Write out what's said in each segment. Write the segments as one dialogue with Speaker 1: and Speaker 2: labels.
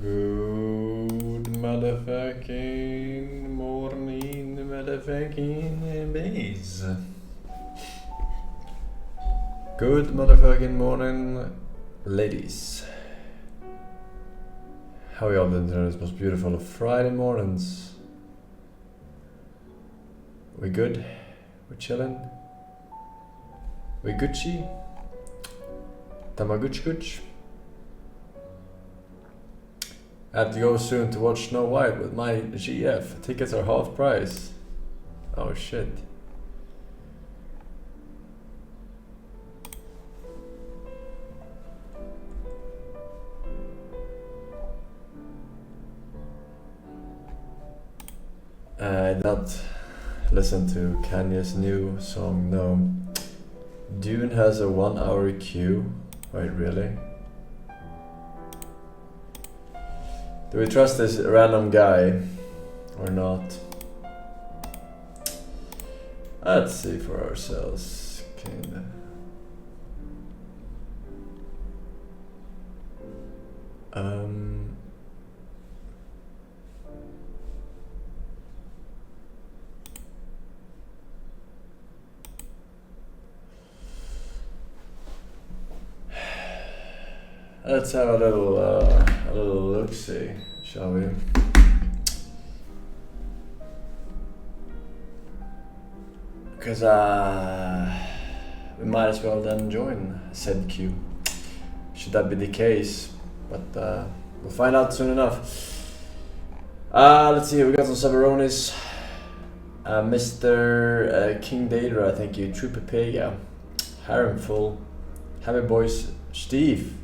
Speaker 1: Good motherfucking morning, motherfucking bays. Good motherfucking morning, ladies. How are y'all doing today? This most beautiful of Friday mornings. We good? We chillin'? We Gucci? Tamaguchi? I have to go soon to watch Snow White with my GF. Tickets are half price. Oh shit. I did not listen to Kanye's new song, no. Dune has a 1 hour queue. Wait, really? Do we trust this random guy or not? Let's see for ourselves, kinda. Let's have a little look-see, shall we? Because we might as well then join said queue, should that be the case, but we'll find out soon enough. Let's see, we got some Sabaronis. Mr. King Daedra, thank you. True Pepega, Haremful, Happy Boys, Steve,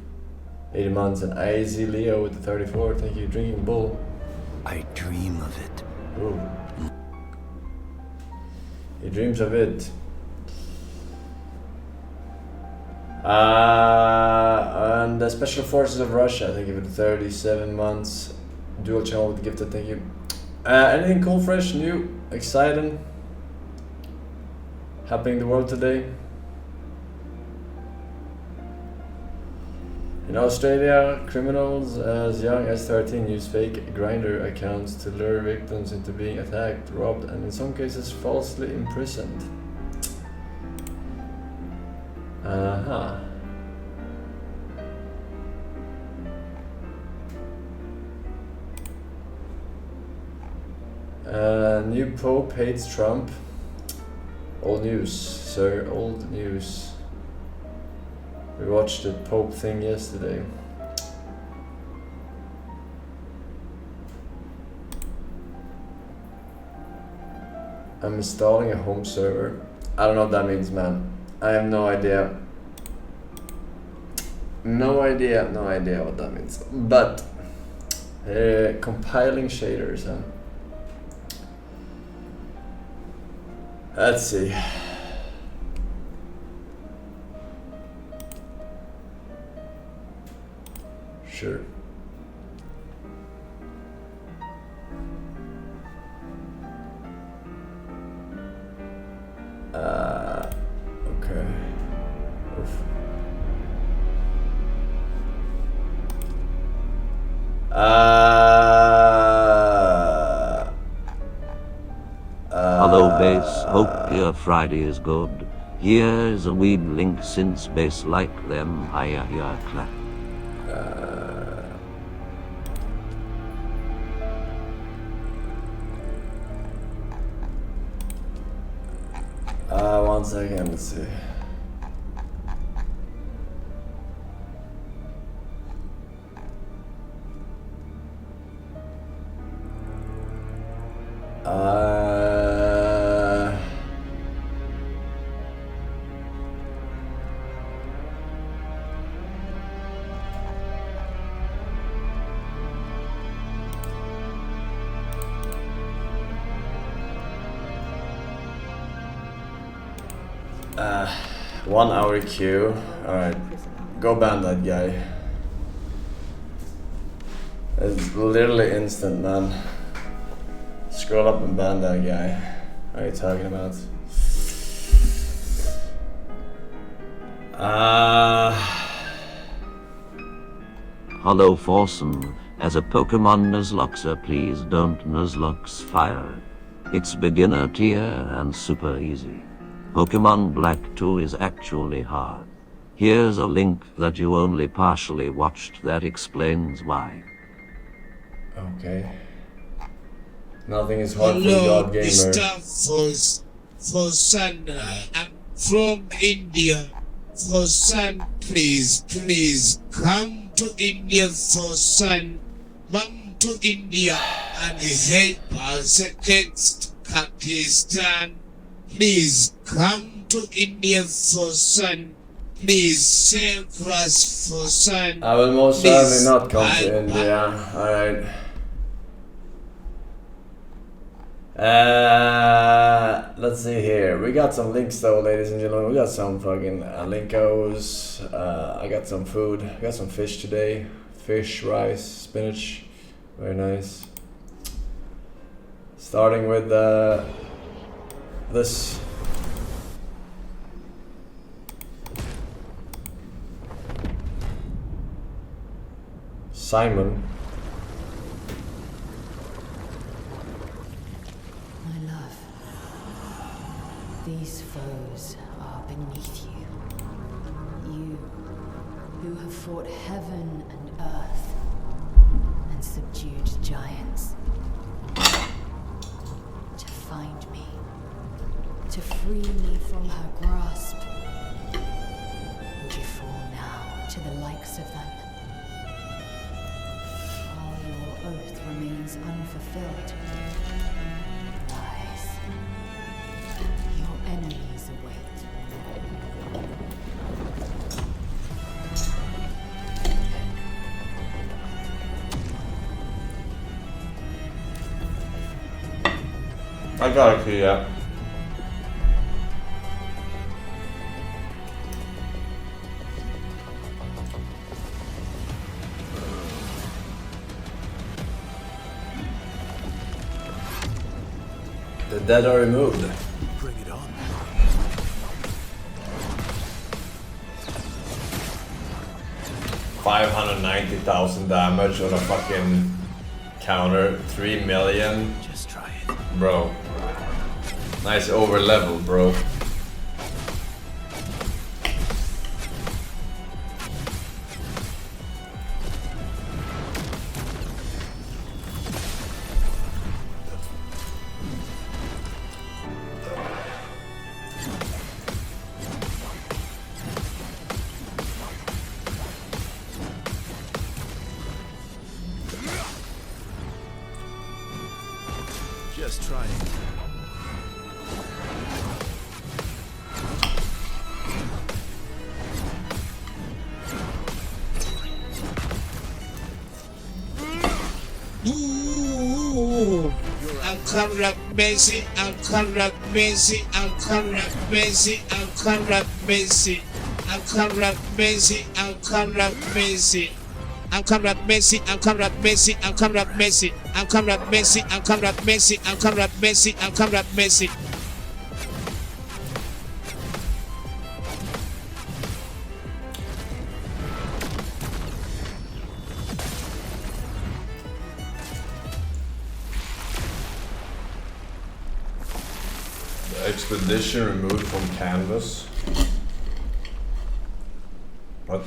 Speaker 1: 80 months, and AZ Leo with the 34, thank you. Drinking Bull.
Speaker 2: I dream of it.
Speaker 1: Ooh. He dreams of it. And the Special Forces of Russia, thank you for the 37 months. Dual channel with the gifted, thank you. Anything cool, fresh, new, exciting, happening in the world today? In Australia, criminals as young as 13 use fake Grindr accounts to lure victims into being attacked, robbed, and in some cases falsely imprisoned. New Pope hates Trump. Old news, sir, old news. We watched the Pope thing yesterday. I'm installing a home server. I don't know what that means, man. I have no idea. No idea what that means. But compiling shaders, huh? Let's see. Sure. Okay. Oof.
Speaker 3: Hello base, hope your Friday is good. Here's a weed link since base like them, higher clap.
Speaker 1: One second, let's see. One hour queue. Alright. Go ban that guy. It's literally instant, man. Scroll up and ban that guy. What are you talking about?
Speaker 3: Hello Forsen, As a Pokemon Nuzloxer, please don't Nuzlox fire. It's beginner tier and super easy. Pokemon Black 2 is actually hard. Here's a link that you only partially watched that explains why.
Speaker 1: Okay. Nothing is hard for
Speaker 4: Hello,
Speaker 1: God Gamer.
Speaker 4: Mr. Forsen. I'm from India. Forsen, please come to India, Forsen. Come to India and help us against Pakistan. Please come to India, Forsen. Please save us, Forsen.
Speaker 1: I will most certainly not come to
Speaker 4: Bye.
Speaker 1: India. Alright. Let's see here. We got some links though, ladies and gentlemen. We got some fucking linkos. I got some food. I got some fish today. Fish, rice, spinach. Very nice. Starting with this. Simon.
Speaker 5: My love, these foes are beneath you. You, who have fought heaven and earth, and subdued giants. To find me, to free me from her grasp. Would you fall now to the likes of them? While your oath remains unfulfilled, rise. Your enemies await.
Speaker 1: I got a key, yeah. The dead are removed.
Speaker 2: Bring it on.
Speaker 1: $590,000 damage on a fucking counter. 3 million.
Speaker 2: Just try it.
Speaker 1: Bro. Nice over level, bro.
Speaker 2: Just try it.
Speaker 4: Ankara Messi, Ankara Messi, Ankara Messi, Ankara Messi, Ankara Messi, Ankara Messi. Ankara Messi, Ankara Messi, Ankara Messi, Ankara Messi, Ankara Messi, Ankara Messi, Ankara Messi.
Speaker 1: Expedition removed from canvas. What?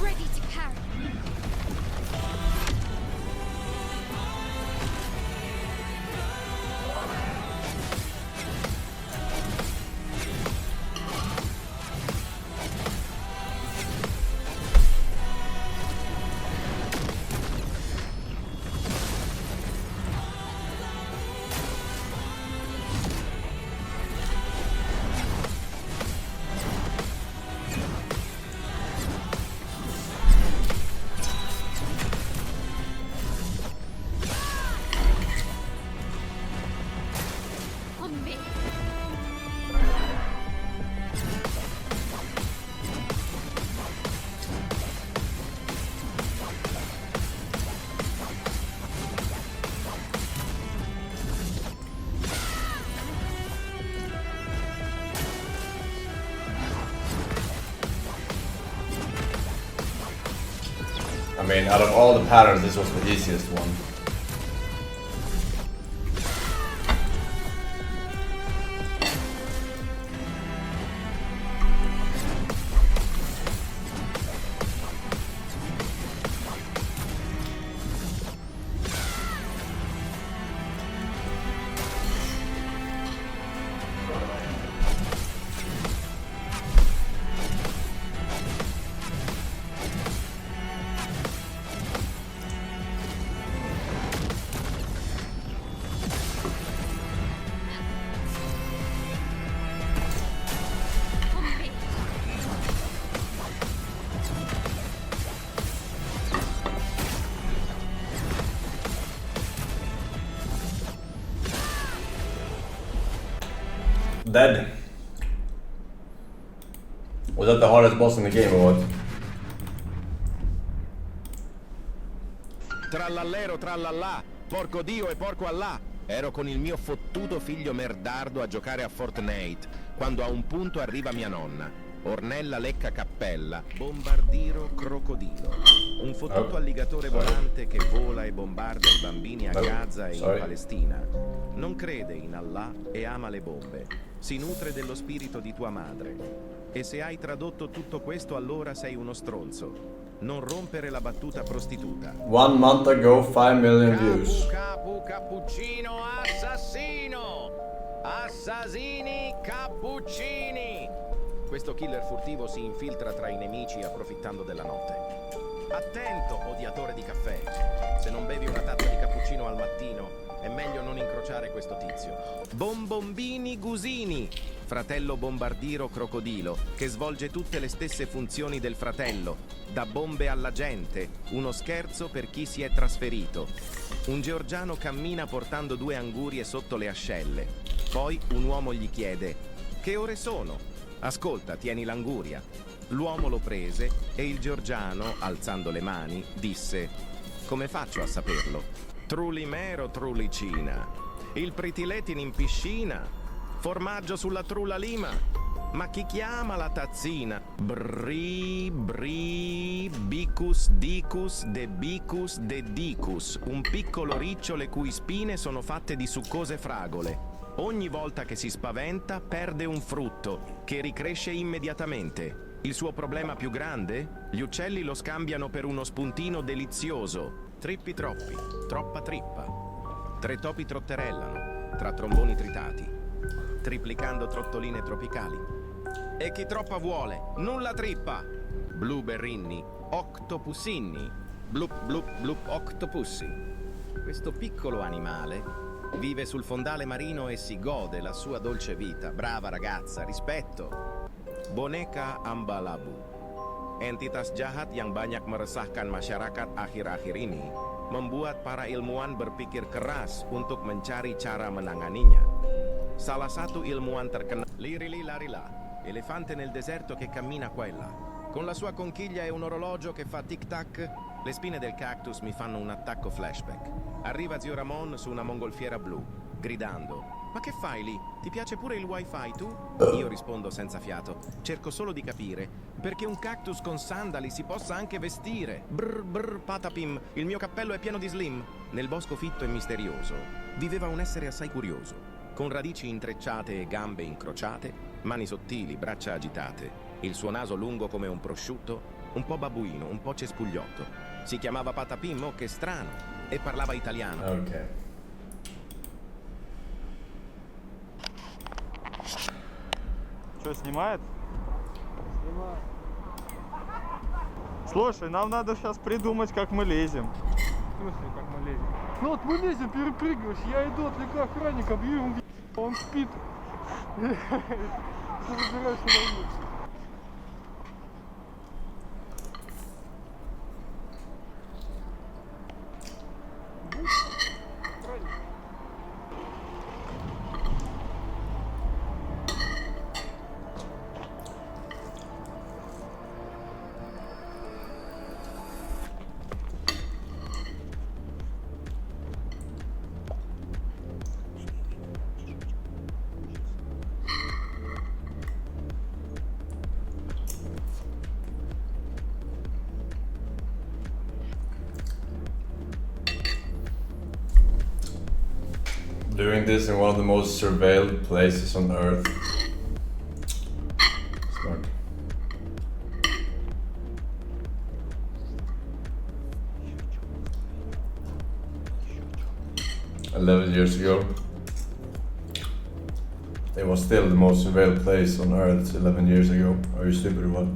Speaker 6: Ready to carry.
Speaker 1: I mean, out of all the patterns, this was the easiest one. Dead. Was that the hardest boss in the game or what?
Speaker 7: Trallallero, trallallà, porco Dio e porco Allah. Ero con il mio fottuto figlio merdardo a giocare a Fortnite, quando a un punto arriva mia nonna. Ornella lecca cappella, bombardiro crocodilo. Un fottuto alligatore volante che vola e bombarda i bambini a Gaza e in Palestina. Non crede in Allah e ama le bombe. Si nutre dello spirito di tua madre. E se hai tradotto tutto questo, allora sei uno stronzo. Non rompere la battuta prostituta.
Speaker 1: 1 month ago, 5 million views.
Speaker 7: Cappuccino assassino! Assassini cappuccini! Questo killer furtivo si infiltra tra i nemici approfittando della notte. Attento, odiatore di caffè. Se non bevi una tazza di cappuccino al mattino, è meglio non incrociare questo tizio. Bombombini Gusini, fratello bombardiro crocodilo, che svolge tutte le stesse funzioni del fratello, da bombe alla gente, uno scherzo per chi si è trasferito. Un georgiano cammina portando 2 angurie sotto le ascelle. Poi un uomo gli chiede: che ore sono? Ascolta, tieni l'anguria. L'uomo lo prese e il georgiano, alzando le mani, disse: come faccio a saperlo? Trulimero trulicina, il pritiletin in piscina, formaggio sulla trulla lima, ma chi chiama la tazzina? Bri, bri, bicus, dicus, de bicus, de dicus, un piccolo riccio le cui spine sono fatte di succose fragole. Ogni volta che si spaventa perde un frutto, che ricresce immediatamente. Il suo problema più grande? Gli uccelli lo scambiano per uno spuntino delizioso. Trippi troppi, troppa trippa. 3 topi trotterellano, tra tromboni tritati, triplicando trottoline tropicali. E chi troppa vuole, nulla trippa. Blueberrini, octopusini, blup blup blup octopussi. Questo piccolo animale vive sul fondale marino e si gode la sua dolce vita. Brava ragazza, rispetto. Boneka Ambalabu. Entitas jahat yang banyak meresahkan masyarakat akhir-akhir ini membuat para ilmuwan berpikir keras untuk mencari cara menanganinya. Salah satu ilmuwan terkenal, Lirili Larila, elefante nel deserto che cammina qua e là. Con la sua conchiglia e un orologio che fa tic-tac, le spine del cactus mi fanno un attacco flashback. Arriva zio Ramon su una mongolfiera blu, gridando: ma che fai lì? Ti piace pure il wifi tu? Io rispondo senza fiato: cerco solo di capire perché un cactus con sandali si possa anche vestire. Brr brr patapim, il mio cappello è pieno di slim. Nel bosco fitto e misterioso viveva un essere assai curioso, con radici intrecciate e gambe incrociate, mani sottili, braccia agitate, il suo naso lungo come un prosciutto, un po' babbuino, un po' cespugliotto. Si chiamava Patapim, oh che strano, e parlava italiano.
Speaker 1: Ok.
Speaker 8: Что, снимает? Снимает. Слушай, нам надо сейчас придумать, как мы лезем.
Speaker 9: В смысле, как мы лезем? Ну вот мы лезем, перепрыгиваешь, я иду, отвлекаю охранника, бью ему, он спит. Забираешься на улицу.
Speaker 1: Doing this in one of the most surveilled places on Earth. Smart. $11 years ago. It was still the most surveilled place on Earth 11 years ago. Are you stupid or what?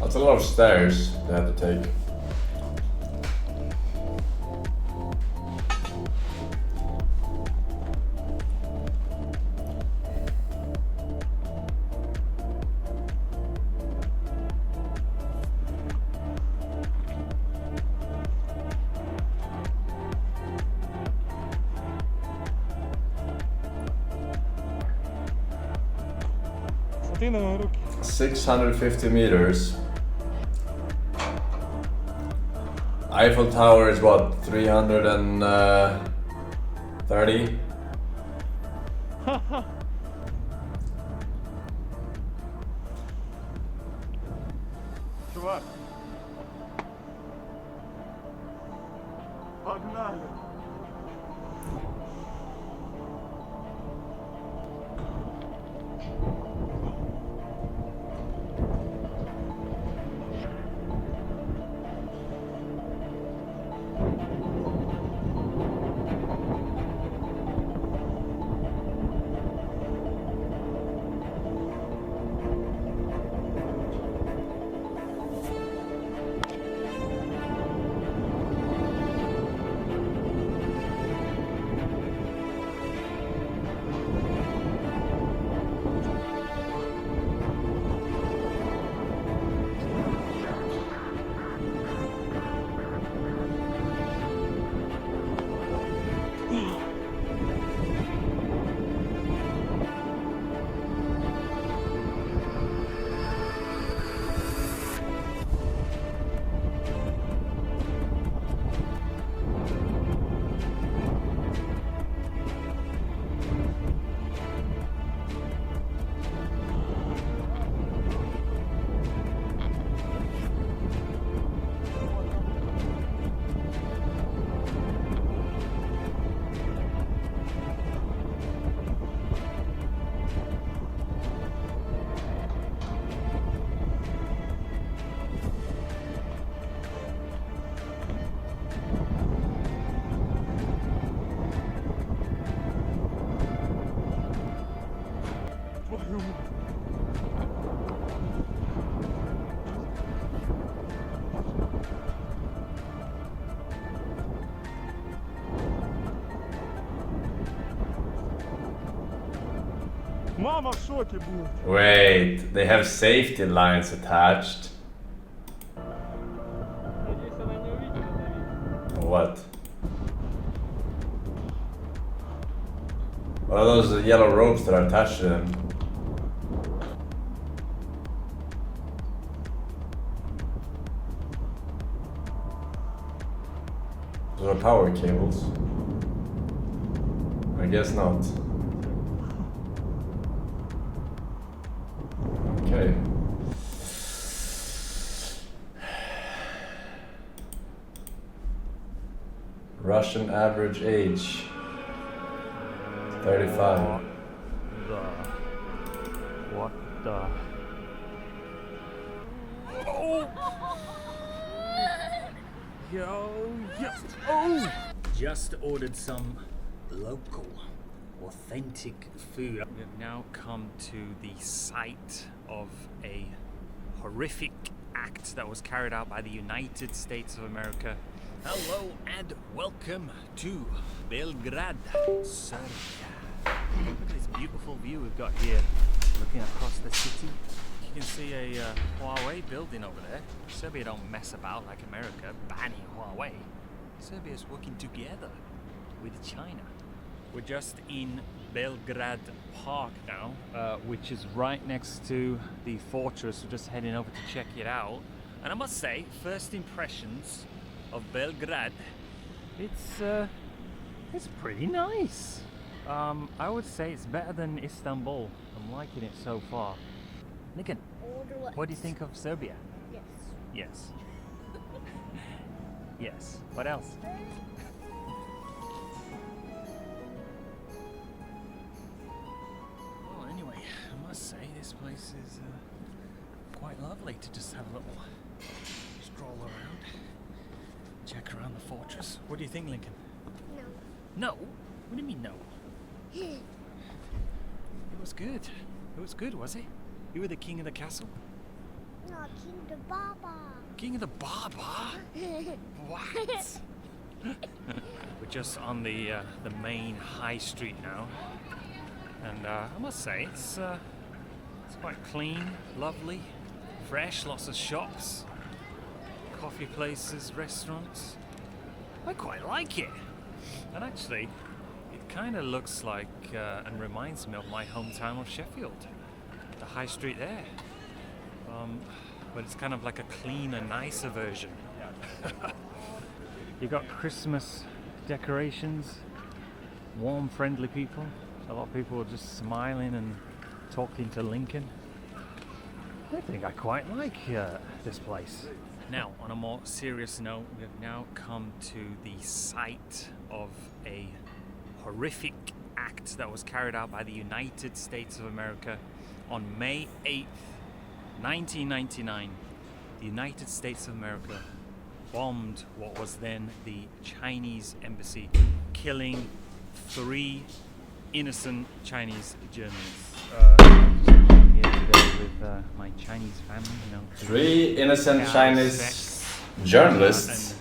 Speaker 1: That's a lot of stairs they had to take.
Speaker 9: Смотри на мои руки.
Speaker 1: 650 meters. Eiffel Tower is what, 330?
Speaker 8: Чувак. Погнали. Мама в шоке будет.
Speaker 1: Wait, they have safety lines attached.
Speaker 9: Надеюсь, она не увидит это видео.
Speaker 1: What? What are those yellow ropes that are attached to them? Those are power cables. I guess not. Okay. Russian average age 35.
Speaker 8: What the?
Speaker 10: Yo, oh! Just ordered some local, authentic food. We have now come to the site of a horrific act that was carried out by the United States of America. Hello and welcome to Belgrade, Serbia. Look at this beautiful view we've got here, looking across the city. You can see a Huawei building over there. Serbia don't mess about like America, banning Huawei. Serbia is working together with China. We're just in Belgrade Park now, which is right next to the fortress. We're just heading over to check it out. And I must say, first impressions of Belgrade, it's pretty nice. I would say it's better than Istanbul. I'm liking it so far. Nikan, what do you think of Serbia?
Speaker 6: Yes.
Speaker 10: Yes. Yes. What else? Well, anyway, I must say this place is quite lovely to just have a little stroll around, check around the fortress. What do you think, Lincoln?
Speaker 6: No.
Speaker 10: No? What do you mean no? It was good. It was good, was it? You were the king of the castle?
Speaker 6: No, King the Baba.
Speaker 10: King of the Baba? What? We're just on the main high street now, and I must say it's quite clean, lovely, fresh. Lots of shops, coffee places, restaurants. I quite like it, and actually, it kind of looks like and reminds me of my hometown of Sheffield, the high street there. But it's kind of like a cleaner, nicer version. You got Christmas decorations, warm, friendly people. A lot of people are just smiling and talking to Lincoln. I think I quite like this place. Now, on a more serious note, we have now come to the site of a horrific act that was carried out by the United States of America on May 8th, 1999. The United States of America bombed what was then the Chinese embassy, killing 3 innocent Chinese journalists. I'm here today with my Chinese family, you know.
Speaker 1: 3 innocent Chinese journalists.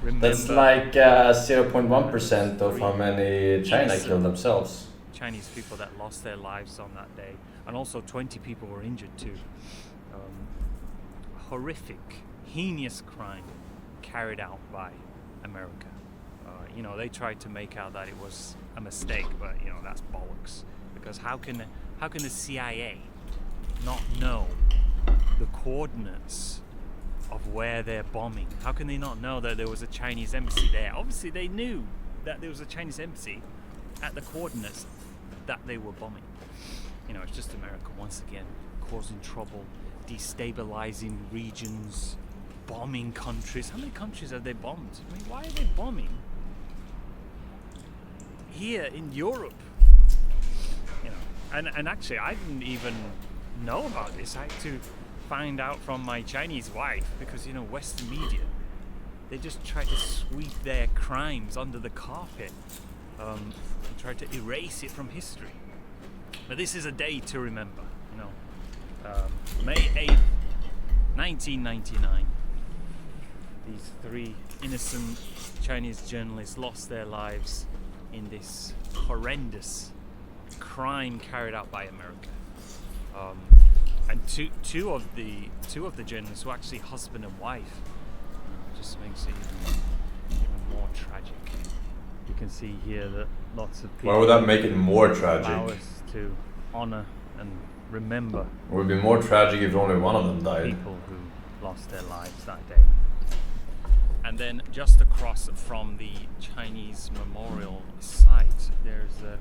Speaker 1: That's like 0.1% of how many China killed themselves.
Speaker 10: Chinese people that lost their lives on that day, and also 20 people were injured too. Horrific, heinous crime carried out by America. You know, they tried to make out that it was a mistake, but you know, that's bollocks. Because how can the CIA not know the coordinates of where they're bombing? How can they not know that there was a Chinese embassy there? Obviously they knew that there was a Chinese embassy at the coordinates that they were bombing. You know, it's just America once again causing trouble, destabilizing regions, bombing countries. How many countries have they bombed? I mean, why are they bombing here in Europe? You know, and actually I didn't even know about this. I had to find out from my Chinese wife, because you know, Western media, they just try to sweep their crimes under the carpet and try to erase it from history. But this is a day to remember, you know. May 8th, 1999. These 3 innocent Chinese journalists lost their lives in this horrendous crime carried out by America. And two of the journalists were actually husband and wife. It just makes it even more tragic. You can see here that lots of people.
Speaker 1: Why would that make it more tragic?
Speaker 10: Allow us to honor and remember.
Speaker 1: It would be more tragic if only one of them died.
Speaker 10: People who lost their lives that day. And then just across from the Chinese memorial site, there's a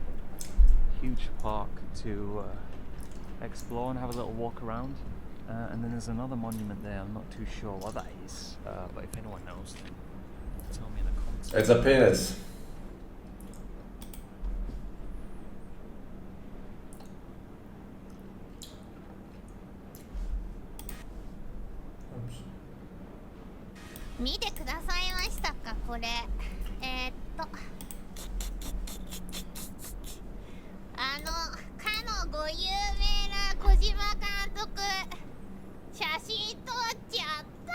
Speaker 10: huge park to explore and have a little walk around. And then there's another monument there. I'm not too sure what that is, but if anyone knows, then tell me in the comments.
Speaker 1: It's a penis.
Speaker 6: 見てくださいましたか、これ。かのご有名な小島監督、写真撮っちゃった。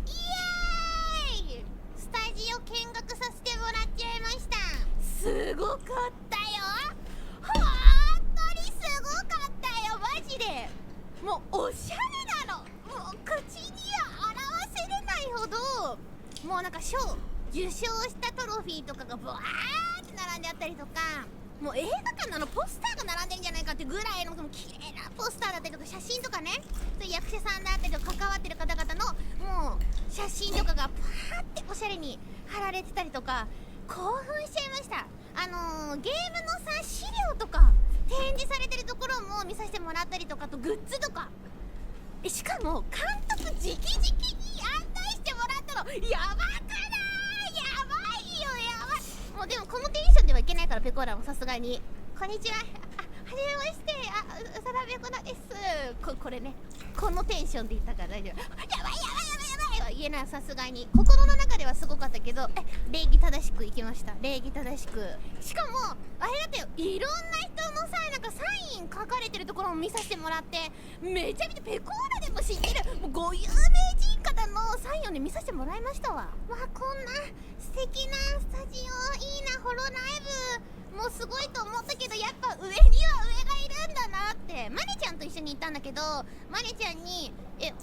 Speaker 6: イエーイ！スタジオ見学させてもらっちゃいました。すごかったよ。本当にすごかったよ、マジで。もうおしゃれなの。もう口には表せれないほど、もうなんかショ受賞したトロフィーとかがブワーって並んであったりとか、もう映画館のポスターが並んでんじゃないかってぐらいの綺麗なポスターだったりとか、写真とかね、役者さんだったりとか関わってる方々のもう写真とかがパーっておしゃれに貼られてたりとか、興奮しちゃいました。ゲームのさ資料とか展示されてるところも見させてもらったりとか、とグッズとか、しかも監督直々に案内してもらったの、やばくない？やばいよ、やばい。もうでもこのテンションではいけないから、ペコーラもさすがにこんにちは、はじめまして、サラペコナです。これね、このテンションで言ったから大丈夫。やばいやばいやばいやばいは言えない、さすがに。心の中ではすごかったけど、礼儀正しく行きました。礼儀正しく。しかもあれだってよ、いろんな人のさ、なんかサイン書かれてるところも見させてもらって、めちゃめちゃペコーラでも知ってるもうご有名人方のサインをね見させてもらいましたわ。わあ、こんな素敵なスタジオ、いいな、ホロライブもうすごいと思ったけど、やっぱ上には上がいるんだなって。マネちゃんと一緒に行ったんだけど、マネちゃんに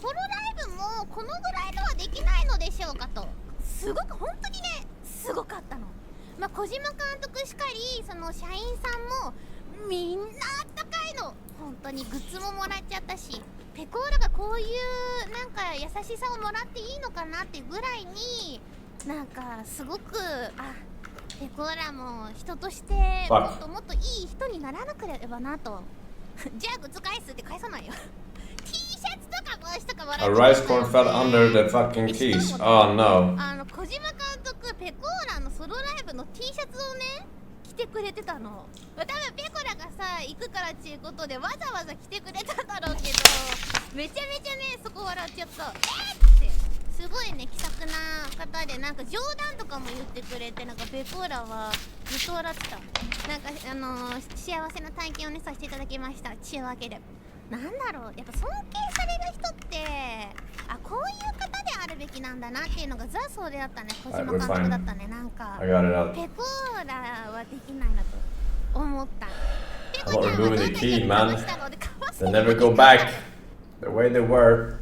Speaker 6: ホロライブもこのぐらいのはできないのでしょうかと。すごく本当にね、すごかったの。小島監督しかり、その社員さんもみんなあったかいの。本当にグッズももらっちゃったし、ペコーラがこういうなんか優しさをもらっていいのかなっていうぐらいに、なんかすごく、ペコーラも人としてもっともっといい人にならなければなと。じゃあグッズ返すって返さないよ。T シャツとか帽子とかもらって。
Speaker 1: A rice corn fell under the fucking keys. Oh no.
Speaker 6: 小島監督、ペコーラのソロライブの T シャツをね着てくれてたの。多分ペコラがさ行くからっていうことでわざわざ着てくれたんだろうけど、めちゃめちゃねそこ笑っちゃった。ってすごいね気さくな方で、なんか冗談とかも言ってくれて、なんかペコーラはずっと笑ってた。なんか幸せな体験をねさせていただきました。ちゅうわけで、なんだろう、やっぱ尊敬される人ってこういう方であるべきなんだなっていうのがザ・それだったね。小島監督だったね。なんかペコーラはできないなと思った。
Speaker 1: I'm not removing the key, man. They never go back the way they were.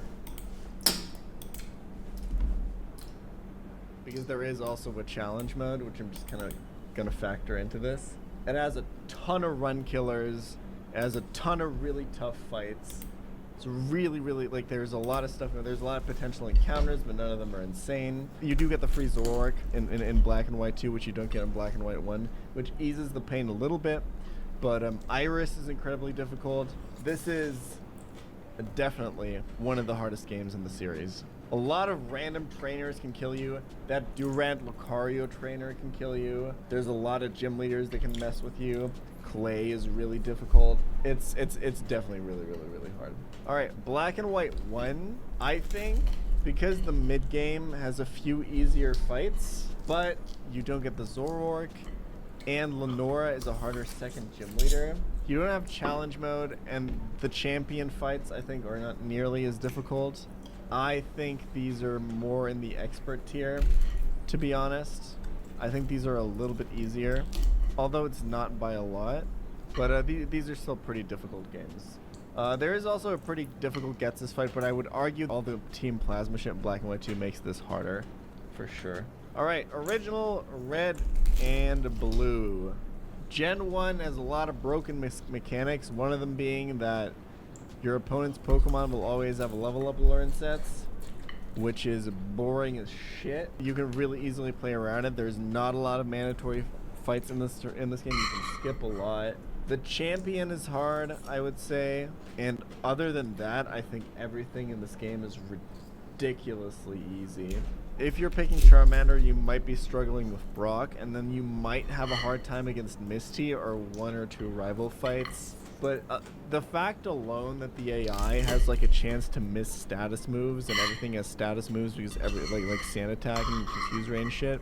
Speaker 11: Because there is also a challenge mode, which I'm just kind of gonna factor into this. It has a ton of run killers. It has a ton of really tough fights. It's really, really, like, there's a lot of stuff. There's a lot of potential encounters, but none of them are insane. You do get the free Zoroark in Black and White 2, which you don't get in Black and White 1, which eases the pain a little bit. But Iris is incredibly difficult. This is definitely one of the hardest games in the series. A lot of random trainers can kill you. That Durant Lucario trainer can kill you. There's a lot of gym leaders that can mess with you. Clay is really difficult. It's definitely really, really, really hard. Alright, Black and White 1, I think, because the mid-game has a few easier fights, but you don't get the Zoroark, and Lenora is a harder second gym leader. You don't have challenge mode, and the champion fights, I think, are not nearly as difficult. I think these are more in the expert tier, to be honest. I think these are a little bit easier, although it's not by a lot, but these are still pretty difficult games. There is also a pretty difficult Getsus fight, but I would argue all the Team Plasma shit in Black and White 2 makes this harder, for sure. Alright, original red and blue. Gen 1 has a lot of broken mechanics, one of them being that your opponent's Pokemon will always have level up learn sets, which is boring as shit. You can really easily play around it. There's not a lot of mandatory fights in this game. You can skip a lot. The champion is hard, I would say, and other than that, I think everything in this game is ridiculously easy. If you're picking Charmander, you might be struggling with Brock, and then you might have a hard time against Misty or one or two rival fights. But the fact alone that the AI has like a chance to miss status moves, and everything has status moves because like Sand Attack and Confuse Range shit,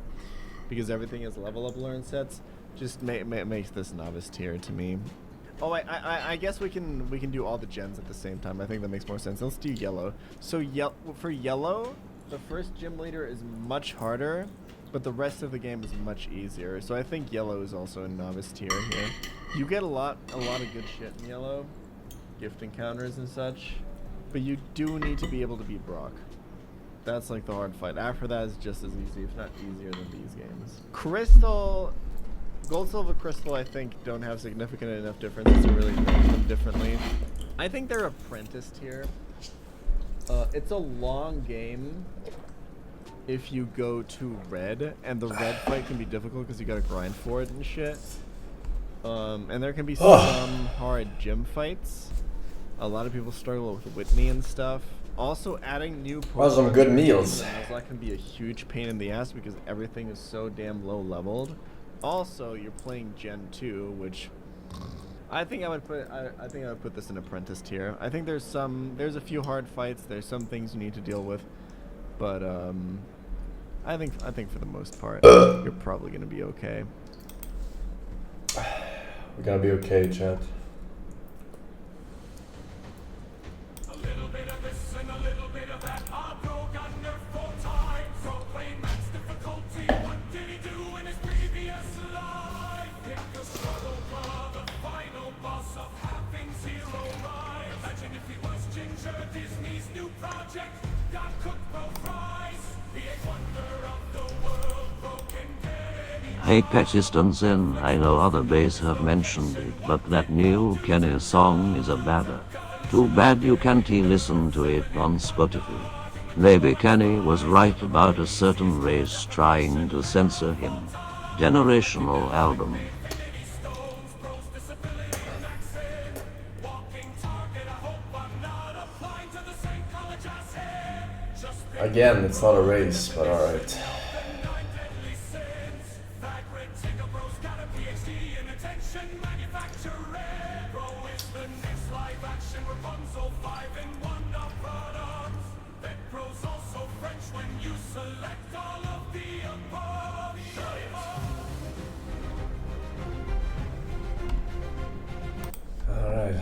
Speaker 11: because everything has level up learn sets, just makes this novice tier to me. Oh, I guess we can do all the gens at the same time. I think that makes more sense. Let's do yellow. So for yellow, the first gym leader is much harder, but the rest of the game is much easier. So I think yellow is also a novice tier here. You get a lot of good shit in yellow, gift encounters and such, but you do need to be able to beat Brock. That's like the hard fight. After that is just as easy, if not easier than these games. Crystal, Gold, Silver, Crystal, I think don't have significant enough differences to really rank them differently. I think they're apprenticed here. It's a long game if you go to red, and the red fight can be difficult because you gotta grind for it and shit. And there can be some hard gym fights. A lot of people struggle with Whitney and stuff. Also, adding new
Speaker 1: some good meals.
Speaker 11: That can be a huge pain in the ass because everything is so damn low leveled. Also, you're playing Gen 2, which I think I would put this in Apprentice tier. I think there's a few hard fights. There's some things you need to deal with, but I think for the most part, you're probably gonna be okay.
Speaker 1: We're gonna be okay, chat.
Speaker 3: Hey Pakistansen, I know other bass have mentioned it, but that new Kenny song is a badder. Too bad you can't listen to it on Spotify. Maybe Kenny was right about a certain race trying to censor him. Generational album.
Speaker 1: Again, it's not a race, but alright. Alright.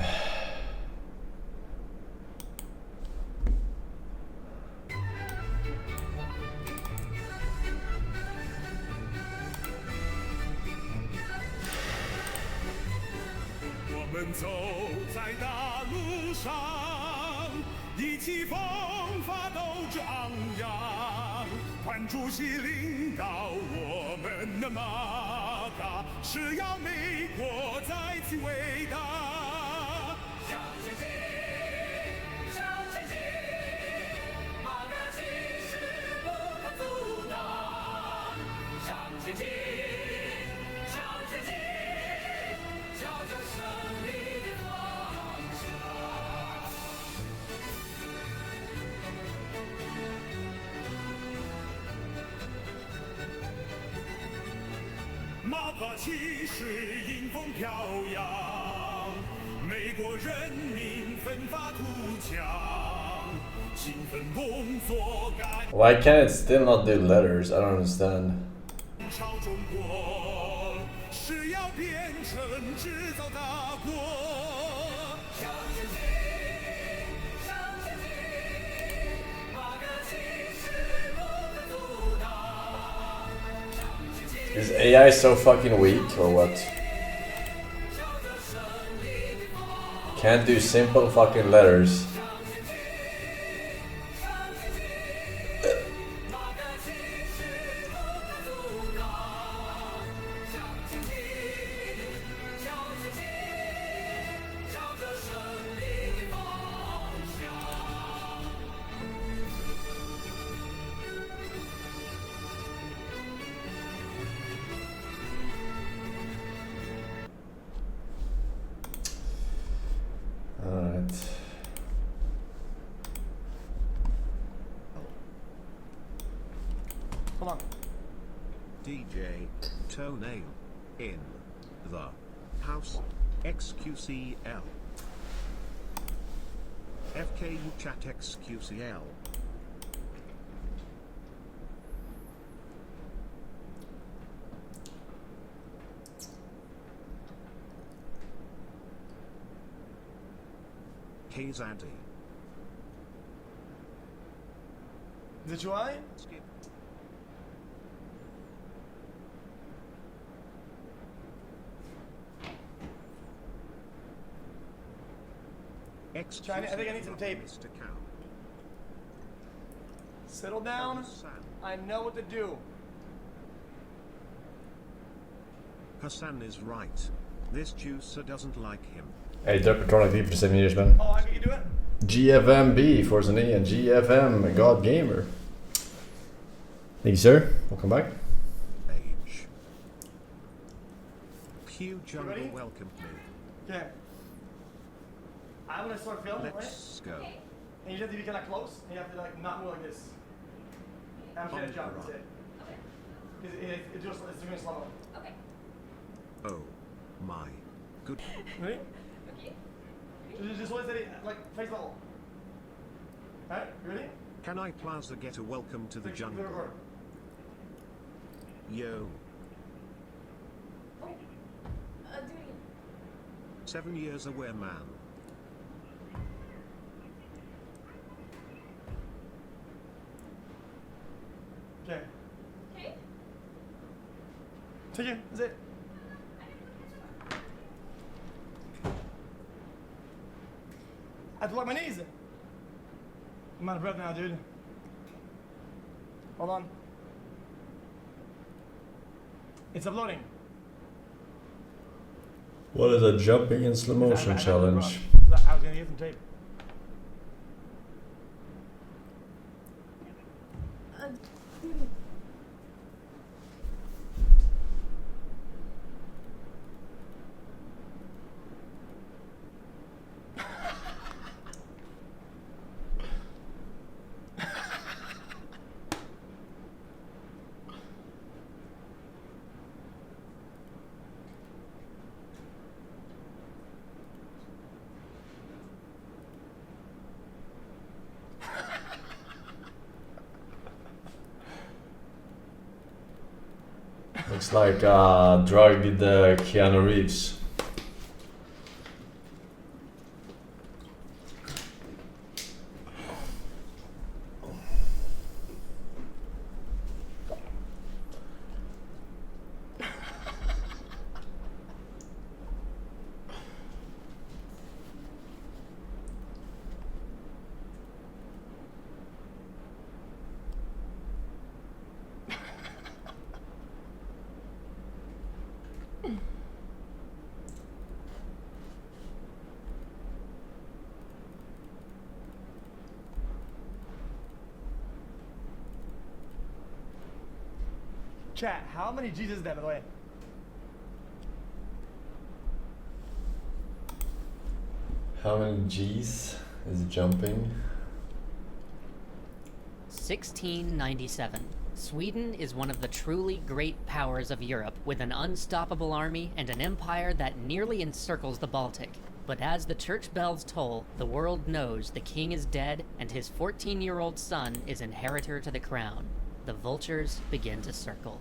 Speaker 1: Why can't it still not do letters? I don't understand. Is AI so fucking weak or what? Can't do simple fucking letters.
Speaker 2: DJ Toenail in the house. XQCL. FKU chat XQCL. Kazadi.
Speaker 11: Did you I?
Speaker 2: Skip.
Speaker 11: I think I need some tape. Settle down. I know what to do.
Speaker 2: Hassan is right. This juicer doesn't like him.
Speaker 1: Hey, Derpatronic D for 7 years, man.
Speaker 11: Oh, I can do it?
Speaker 1: GFMB, Forsen E, and GFM, God Gamer. Thank you, sir. Welcome back.
Speaker 2: Age. Q Jungle
Speaker 11: Ready?
Speaker 2: welcomed me.
Speaker 11: Okay. I'm gonna start filming, right?
Speaker 2: Let's go.
Speaker 11: And you have to be kind of close, and you have to like not move like this. I'm just gonna jump, that's it. It's doing slow.
Speaker 5: Okay.
Speaker 2: Oh my good.
Speaker 11: Ready? Okay. Just hold it steady, like face level. Alright, you ready?
Speaker 2: Can I Plaza get a welcome to the jungle? Yo. 7 years aware man.
Speaker 11: Okay. Okay. Take it, that's it. I have to lock my knees. I'm out of breath now, dude. Hold on. It's uploading.
Speaker 1: What is a jumping in slow motion challenge?
Speaker 11: I was gonna get some tape.
Speaker 1: Looks like drug did the Keanu Reeves.
Speaker 11: Chat, how many G's is that, by the way?
Speaker 1: How many G's is jumping?
Speaker 12: 1697. Sweden is one of the truly great powers of Europe, with an unstoppable army and an empire that nearly encircles the Baltic. But as the church bells toll, the world knows the king is dead and his 14-year-old son is inheritor to the crown. The vultures begin to circle.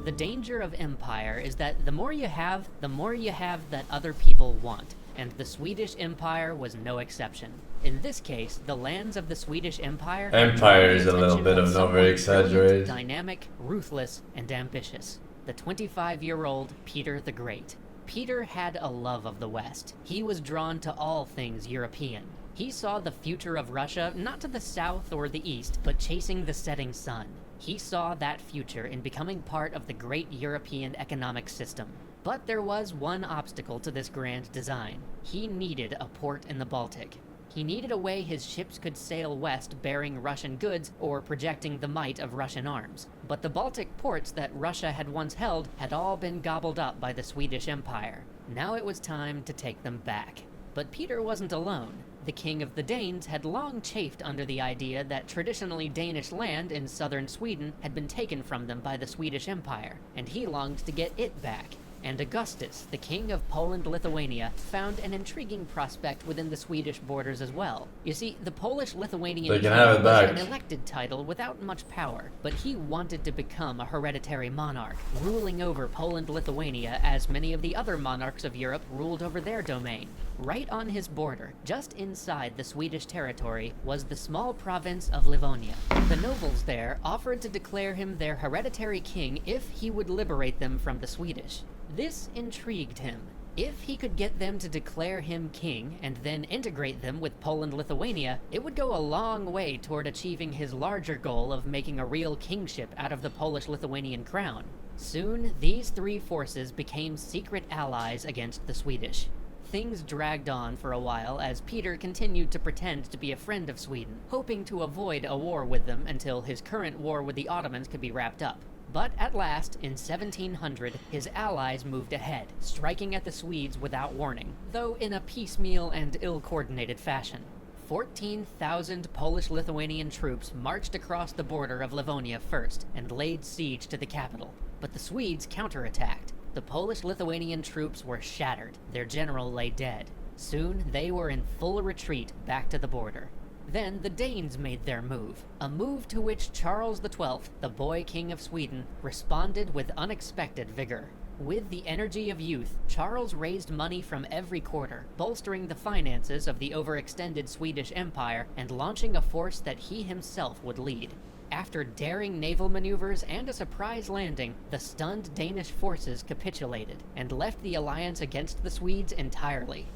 Speaker 12: The danger of empire is that the more you have that other people want, and the Swedish Empire was no exception. In this case, the lands of the Swedish Empire
Speaker 1: Is a little bit of an over-exaggerated.
Speaker 12: Dynamic, ruthless, and ambitious. The 25-year-old Peter the Great. Peter had a love of the West. He was drawn to all things European. He saw the future of Russia not to the south or the east, but chasing the setting sun. He saw that future in becoming part of the great European economic system. But there was one obstacle to this grand design. He needed a port in the Baltic. He needed a way his ships could sail west bearing Russian goods or projecting the might of Russian arms. But the Baltic ports that Russia had once held had all been gobbled up by the Swedish Empire. Now it was time to take them back. But Peter wasn't alone. The king of the Danes had long chafed under the idea that traditionally Danish land in southern Sweden had been taken from them by the Swedish Empire, and he longed to get it back. And Augustus, the king of Poland-Lithuania, found an intriguing prospect within the Swedish borders as well. You see, the Polish-Lithuanian
Speaker 1: They can
Speaker 12: king
Speaker 1: have it
Speaker 12: was
Speaker 1: back.
Speaker 12: an elected title without much power, but he wanted to become a hereditary monarch, ruling over Poland-Lithuania as many of the other monarchs of Europe ruled over their domain. Right on his border, just inside the Swedish territory, was the small province of Livonia. The nobles there offered to declare him their hereditary king if he would liberate them from the Swedish. This intrigued him. If he could get them to declare him king and then integrate them with Poland-Lithuania, it would go a long way toward achieving his larger goal of making a real kingship out of the Polish-Lithuanian crown. Soon, these three forces became secret allies against the Swedish. Things dragged on for a while as Peter continued to pretend to be a friend of Sweden, hoping to avoid a war with them until his current war with the Ottomans could be wrapped up. But at last, in 1700, his allies moved ahead, striking at the Swedes without warning, though in a piecemeal and ill-coordinated fashion. 14,000 Polish-Lithuanian troops marched across the border of Livonia first and laid siege to the capital. But the Swedes counterattacked. The Polish-Lithuanian troops were shattered. Their general lay dead. Soon, they were in full retreat back to the border. Then the Danes made their move, a move to which Charles XII, the boy king of Sweden, responded with unexpected vigor. With the energy of youth, Charles raised money from every quarter, bolstering the finances of the overextended Swedish Empire and launching a force that he himself would lead. After daring naval maneuvers and a surprise landing, the stunned Danish forces capitulated and left the alliance against the Swedes entirely.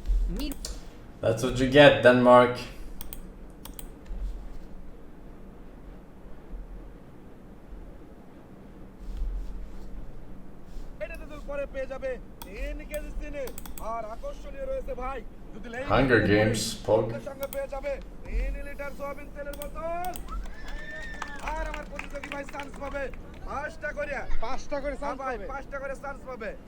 Speaker 1: That's what you get, Denmark. Hunger Games, Pog.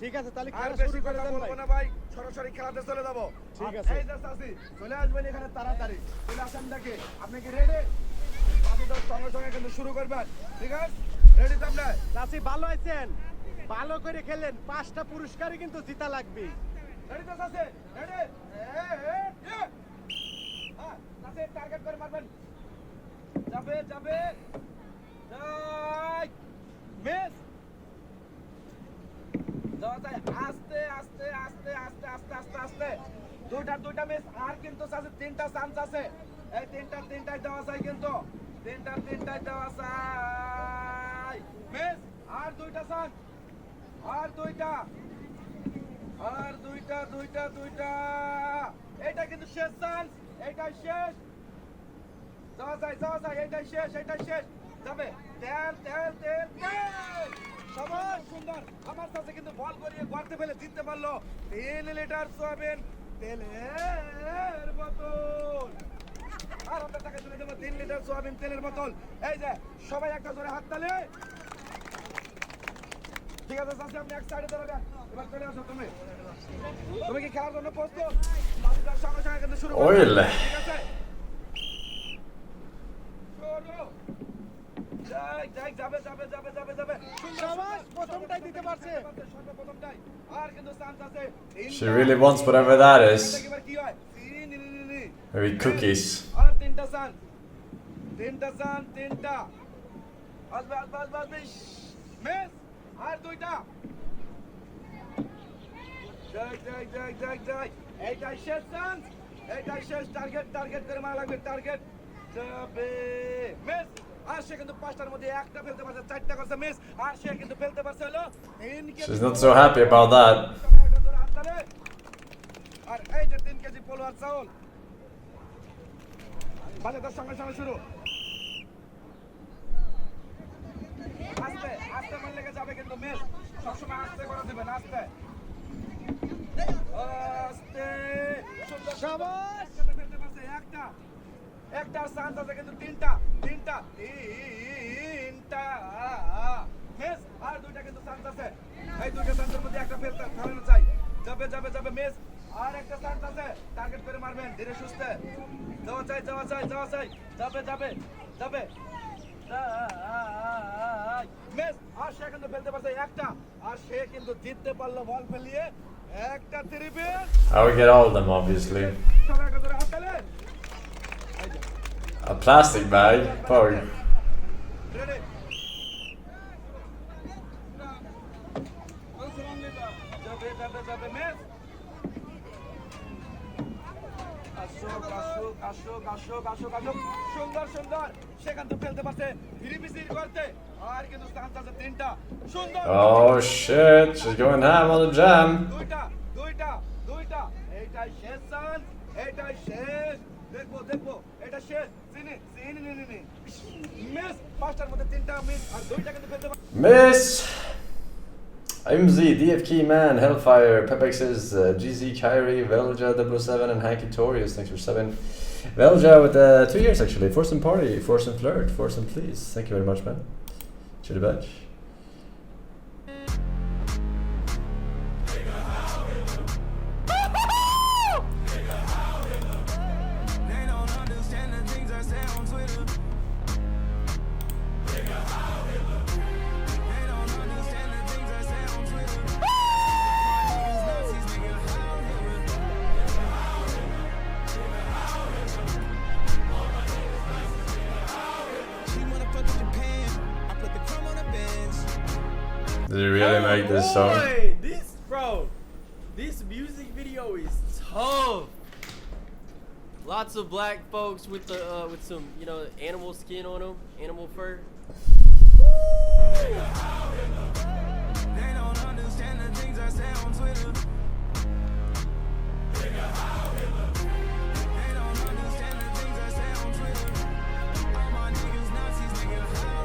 Speaker 9: ঠিক আছে তাহলে খেলা শুরু করে দেন ভাই না ভাই সরাসরি খেলাতে চলে যাব ঠিক আছে এই যে চাচি চলে আসবেন এখানে তাড়াতাড়ি চলে আসেন দেখে আপনি কি রেডি বাকি তো সঙ্গে সঙ্গে কিন্তু শুরু করবেন ঠিক আছে রেডি তো আপনি চাচি ভালো আছেন ভালো করে খেলেন 5টা পুরস্কারই কিন্তু জিতা লাগবে রেডি তো চাচি রেডি হ্যাঁ চাচি টার্গেট করে মারবেন যাবে যাবে যাই মিস যাই আস্তে আস্তে আস্তে আস্তে আস্তে আস্তে আস্তে দুইটা মিস আর কিন্তু আছে তিনটা চান্স আছে এই তিনটাই দেওয়া যায় কিন্তু তিনটাই দেওয়া যায় মিস আর দুইটা চান্স আর দুইটা এইটা কিন্তু শেষ চান্স এইটাই শেষ যাওয়া যায় এইটাই শেষ যাবে তেল সবাই সুন্দর আমার কাছে কিন্তু বল করিয়ে গর্তে ফেলে জিততে পারলো 3 লিটার সয়াবিন তেলের বোতল আর আপনার টাকা তুলে দেবো 3 লিটার সয়াবিন তেলের বোতল এই যে সবাই একটা জোরে হাত তালে ঠিক আছে চাচি আপনি এক সাইডে দাঁড়াবেন এবার চলে আসো তুমি কি খেলার জন্য প্রস্তুত সঙ্গে সঙ্গে কিন্তু শুরু করো ঠিক আছে যাবে প্রথমটাই দিতে পারছে সর্বপ্রথমটাই আর কিন্তু চান্স আছে
Speaker 1: She really wants whatever that is. Maybe cookies.
Speaker 9: আর তিনটা চান্স আসবে মিস আর দুইটা যাই এইটাই শেষ চান্স এইটাই শেষ টার্গেট করে মারা লাগবে টার্গেট যাবে মিস আর সে কিন্তু 5টার মধ্যে একটা ফেলতে পারছে 4টা করছে মিস আর সে কিন্তু ফেলতে পারছে হলো 3 KG
Speaker 1: She's not so happy about that.
Speaker 9: আর এই যে 3 কেজি পোলোয়ার চাউল বাজারের সঙ্গে শুরু আস্তে মন লেগে যাবে কিন্তু মিস সবসময় আস্তে করে দিবেন আস্তে শাবাশ ফেলতে পারছে একটা চান্স আছে কিন্তু তিনটা মিস আর দুইটা কিন্তু চান্স আছে এই দুইটা চান্সের মধ্যে একটা ফেলানো চাই যাবে মিস আর একটা চান্স আছে টার্গেট করে মারবেন ধীরে সুস্থে যাওয়া চাই যাবে মিস আর সে কিন্তু ফেলতে পারছে একটা আর সে কিন্তু জিততে পারলো বল ফেলিয়ে একটা triple
Speaker 1: I will get all of them, obviously.
Speaker 9: সবাই একটা ধরে হাত তালে
Speaker 1: A plastic bag. Pog.
Speaker 9: Ready? যাবে মিস সুন্দর সেখান থেকে ফেলতে পারছে ভিড়িপিসির করতে আর কিন্তু চান্স আছে 3টা সুন্দর
Speaker 1: Oh shit, she's going ham on the jam.
Speaker 9: দুইটা এটাই শেষ চান্স, এটাই শেষ। দেখবো দেখবো, এটা শেষ। চিনি চিনি নি নি নি। মিস, পাঁচটার মধ্যে তিনটা মিস আর দুইটা কিন্তু ফেলতে পারবে।
Speaker 1: Miss! MZ, DFK Man, Hellfire, Pepexes, GZ, Kyrie, Velja, 007, and Hanky Torius. Thanks for 7. Velja with 2 years actually. Forsen Party, Forsen Flirt, Forsen Please. Thank you very much, man. Chitty batch. Did you really make this song?
Speaker 13: This music video is tough. Lots of black folks with the with some, you know, animal skin on them, animal fur. They don't understand the things I say on Twitter. They don't understand the things I say on Twitter. All my niggas Nazis, nigga, how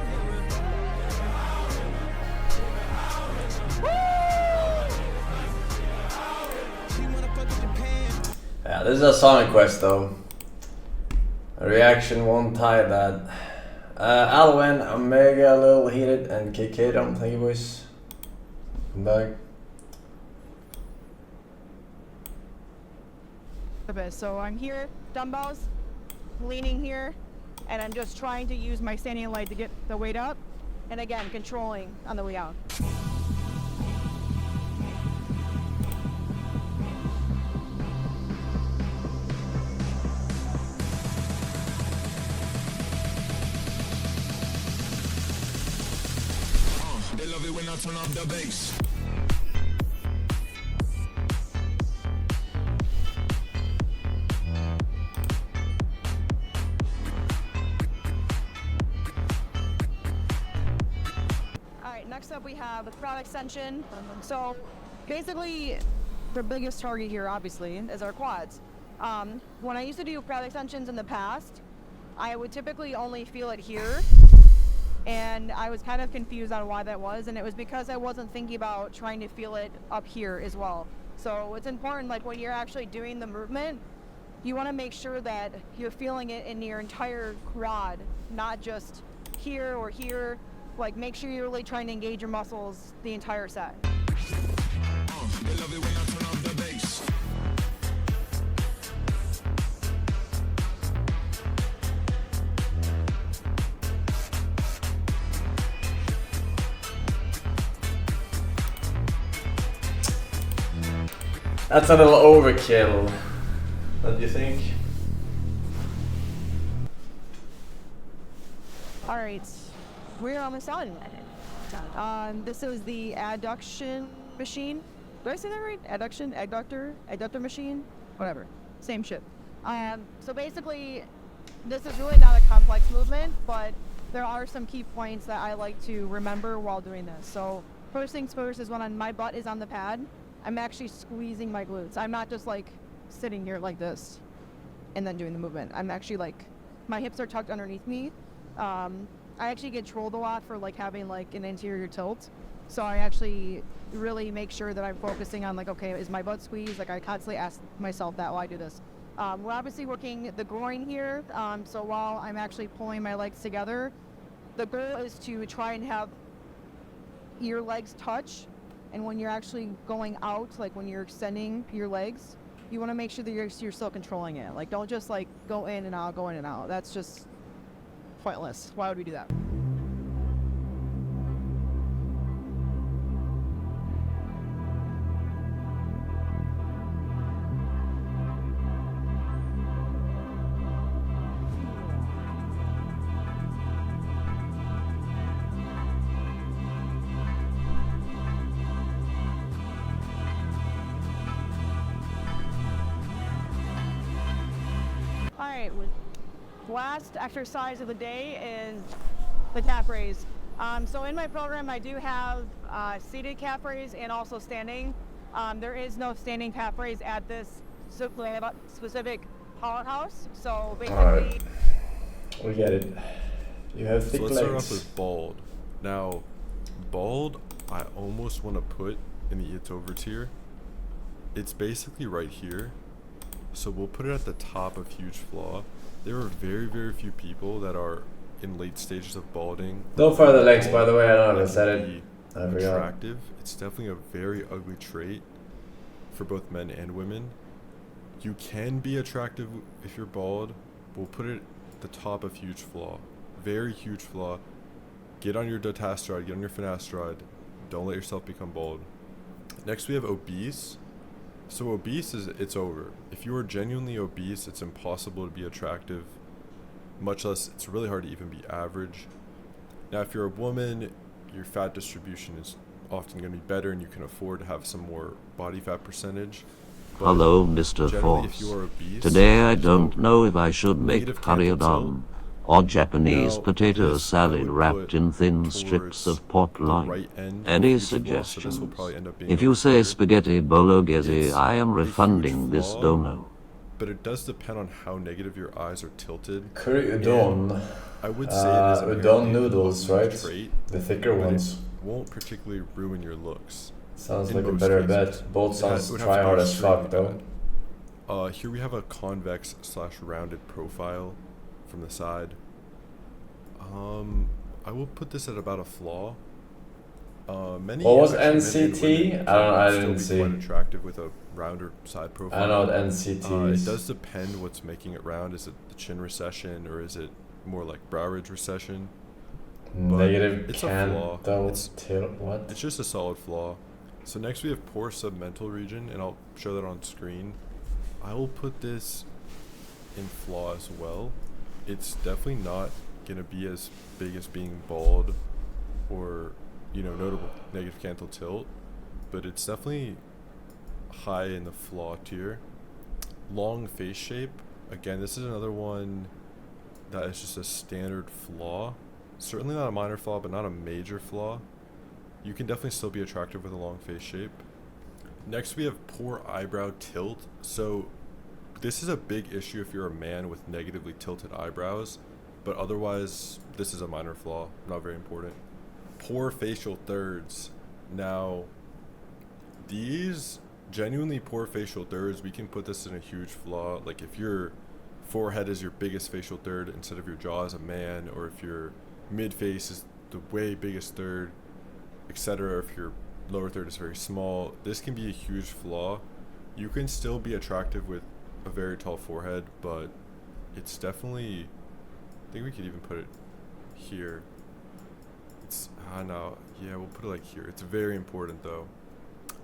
Speaker 1: Yeah, this is a Sonic quest though. A reaction won't tie that. Alwen, Omega, a little heated, and KK, thank you boys. Come back.
Speaker 14: So I'm here, dumbbells, leaning here, and I'm just trying to use my standing leg to get the weight up, and again, controlling on the way out.
Speaker 4: They love it when I turn off the bass.
Speaker 14: Alright, next up we have the crowd extension. So basically the biggest target here obviously is our quads. When I used to do crowd extensions in the past, I would typically only feel it here. And I was kind of confused on why that was, and it was because I wasn't thinking about trying to feel it up here as well. So it's important, like when you're actually doing the movement, you want to make sure that you're feeling it in your entire quad, not just here or here. Like make sure you're really trying to engage your muscles the entire set.
Speaker 4: They love it when I turn off the bass.
Speaker 1: That's a little overkill. What do you think?
Speaker 14: Alright, we're almost done. This is the adduction machine. Did I say that right? Adductor machine? Whatever. Same shit. So basically, this is really not a complex movement, but there are some key points that I like to remember while doing this. So first things first is when my butt is on the pad, I'm actually squeezing my glutes. I'm not just like sitting here like this and then doing the movement. I'm actually like, my hips are tucked underneath me. I actually get trolled a lot for like having like an interior tilt. So I actually really make sure that I'm focusing on like, okay, is my butt squeezed? Like I constantly ask myself that while I do this. We're obviously working the groin here. So while I'm actually pulling my legs together, the goal is to try and have your legs touch. And when you're actually going out, like when you're extending your legs, you want to make sure that you're still controlling it. Like don't just like go in and out, go in and out. That's just pointless. Why would we do that? Alright, last exercise of the day is the calf raise. So in my program I do have seated calf raise and also standing. There is no standing calf raise at this specific powerhouse. So basically,
Speaker 1: Alright. We get it. You have thick
Speaker 15: So let's start
Speaker 1: legs.
Speaker 15: off with bald. Now, bald, I almost want to put in the it's over tier. It's basically right here. So we'll put it at the top of huge flaw. There are very, very few people that are in late stages of balding.
Speaker 1: Don't fire the legs, by the way. I don't know if I said it. I forgot.
Speaker 15: Attractive. It's definitely a very ugly trait for both men and women. You can be attractive if you're bald. We'll put it at the top of huge flaw. Very huge flaw. Get on your dutasteride, get on your finasteride. Don't let yourself become bald. Next we have obese. So obese it's over. If you are genuinely obese, it's impossible to be attractive. Much less, it's really hard to even be average. Now if you're a woman, your fat distribution is often going to be better and you can afford to have some more body fat percentage. But
Speaker 3: Hello, Mr.
Speaker 15: generally, if
Speaker 3: Force.
Speaker 15: you are obese,
Speaker 3: Today I don't know if I should make
Speaker 15: negative cancer
Speaker 3: curryadon or Japanese
Speaker 15: Now,
Speaker 3: potato
Speaker 15: this I
Speaker 3: salad
Speaker 15: would
Speaker 3: wrapped
Speaker 15: put
Speaker 3: in thin
Speaker 15: towards
Speaker 3: strips of pork
Speaker 15: the
Speaker 3: loin.
Speaker 15: right end of
Speaker 3: Any
Speaker 15: huge flaw, so this will
Speaker 3: suggestions?
Speaker 15: probably end up being
Speaker 3: If
Speaker 15: a
Speaker 3: you
Speaker 15: bit
Speaker 3: say
Speaker 15: harder.
Speaker 3: spaghetti bolognese,
Speaker 15: It's
Speaker 3: I am
Speaker 15: a huge
Speaker 3: refunding this
Speaker 15: flaw,
Speaker 3: dono.
Speaker 15: But it does depend on how negative your eyes are tilted.
Speaker 1: Curry
Speaker 15: And
Speaker 1: udon.
Speaker 15: I would say it is an
Speaker 1: Udon
Speaker 15: inherently
Speaker 1: noodles,
Speaker 15: ugly
Speaker 1: right?
Speaker 15: trait,
Speaker 1: The thicker
Speaker 15: but
Speaker 1: ones.
Speaker 15: it won't particularly ruin your looks.
Speaker 1: Sounds
Speaker 15: in
Speaker 1: like a
Speaker 15: most
Speaker 1: better
Speaker 15: cases.
Speaker 1: bet. Both
Speaker 15: It
Speaker 1: sounds
Speaker 15: would have to
Speaker 1: try
Speaker 15: be
Speaker 1: hard as fuck
Speaker 15: extremely
Speaker 1: though.
Speaker 15: bad. Here we have a convex / rounded profile from the side. I will put this at about a flaw. Many
Speaker 1: What was
Speaker 15: actually men and
Speaker 1: NCT?
Speaker 15: women
Speaker 1: I don't know, I
Speaker 15: can
Speaker 1: didn't
Speaker 15: still be quite
Speaker 1: see.
Speaker 15: attractive with a rounder side profile.
Speaker 1: I know what NCT is.
Speaker 15: It does depend what's making it round. Is it the chin recession or is it more like brow ridge recession? But
Speaker 1: Negative
Speaker 15: it's a flaw.
Speaker 1: canthal
Speaker 15: It's
Speaker 1: what?
Speaker 15: It's just a solid flaw. So next we have poor submental region, and I'll show that on screen. I will put this in flaw as well. It's definitely not gonna be as big as being bald or, you know, notable negative canthal tilt, but it's definitely high in the flaw tier. Long face shape, again, this is another one that is just a standard flaw. Certainly not a minor flaw, but not a major flaw. You can definitely still be attractive with a long face shape. Next we have poor eyebrow tilt. So this is a big issue if you're a man with negatively tilted eyebrows, but otherwise this is a minor flaw, not very important. Poor facial thirds. Now these genuinely poor facial thirds, we can put this in a huge flaw. Like if your forehead is your biggest facial third instead of your jaw as a man, or if your mid face is the way biggest third, etc. If your lower third is very small, this can be a huge flaw. You can still be attractive with a very tall forehead, but it's definitely, I think we could even put it here. It's, I know, yeah, we'll put it like here. It's very important though.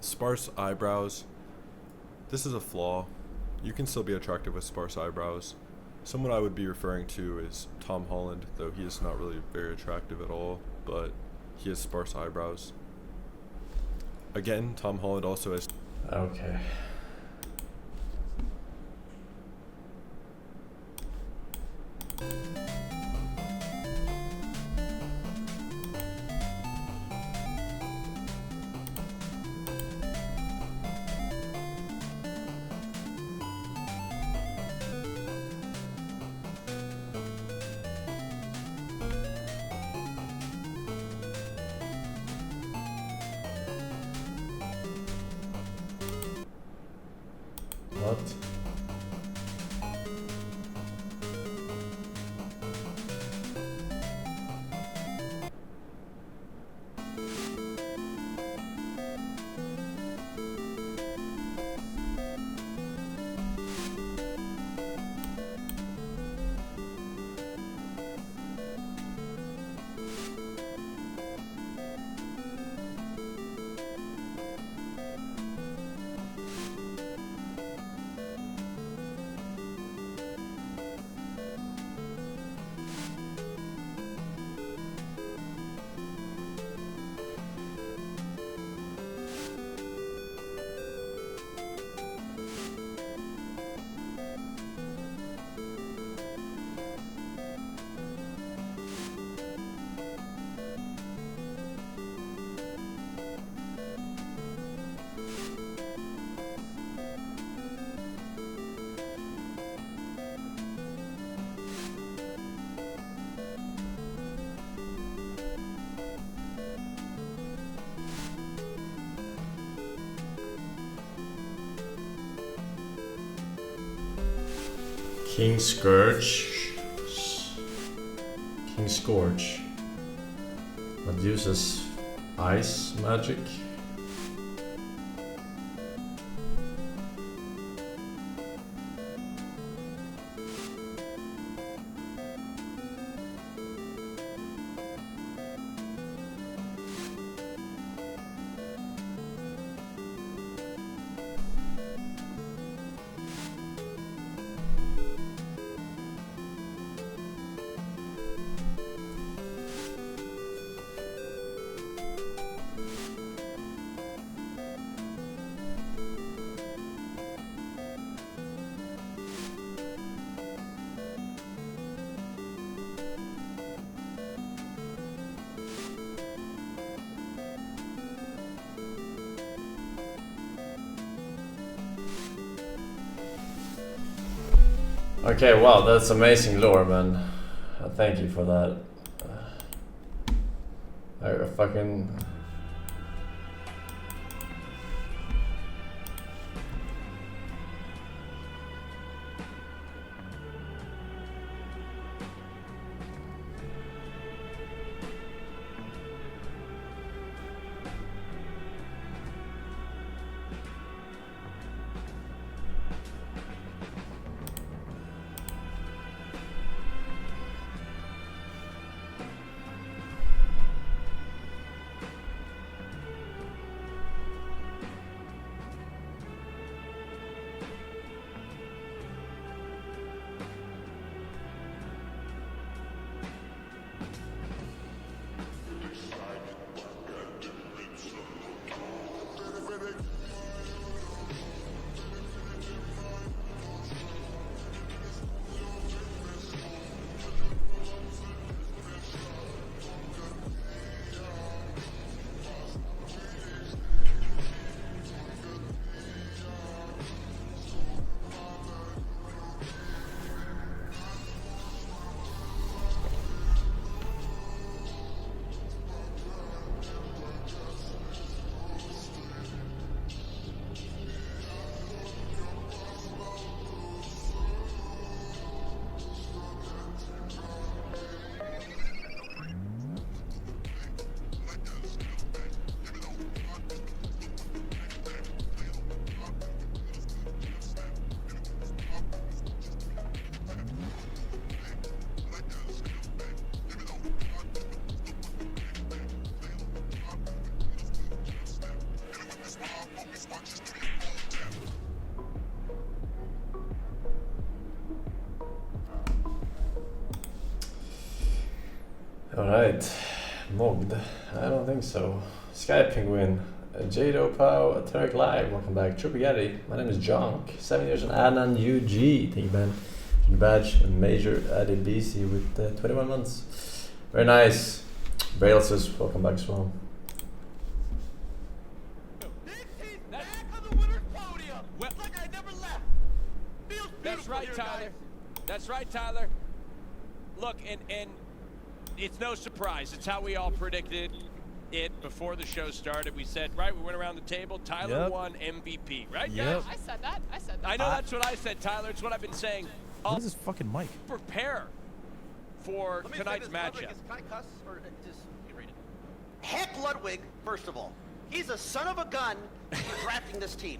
Speaker 15: Sparse eyebrows, this is a flaw. You can still be attractive with sparse eyebrows. Someone I would be referring to is Tom Holland, though he is not really very attractive at all, but he has sparse eyebrows. Again, Tom Holland also has...
Speaker 1: Okay. King Scourge. King Scourge. That uses ice magic. Okay, wow, that's amazing lore, man. Thank you for that. I fucking... Alright, Mogd. I don't think so. Sky Penguin, Jado Pow, Tarek Live, welcome back. Trupigatti, my name is Jonk, 7 years and Adnan UG. Thank you, man. Badge and Major added BC with 21 months. Very nice. Brailses, welcome back as well.
Speaker 7: That's right, Tyler. That's right, Tyler. Look, and it's no surprise. It's how we all predicted it before the show started. We said, right, we went around the table. Tyler won MVP, right?
Speaker 16: Yep. I said that.
Speaker 7: I know that's what I said, Tyler. It's what I've been saying.
Speaker 17: What is this fucking mic?
Speaker 7: Prepare for tonight's matchup.
Speaker 18: Can I cuss or just read it? Heck Ludwig, first of all. He's a son of a gun for drafting this team.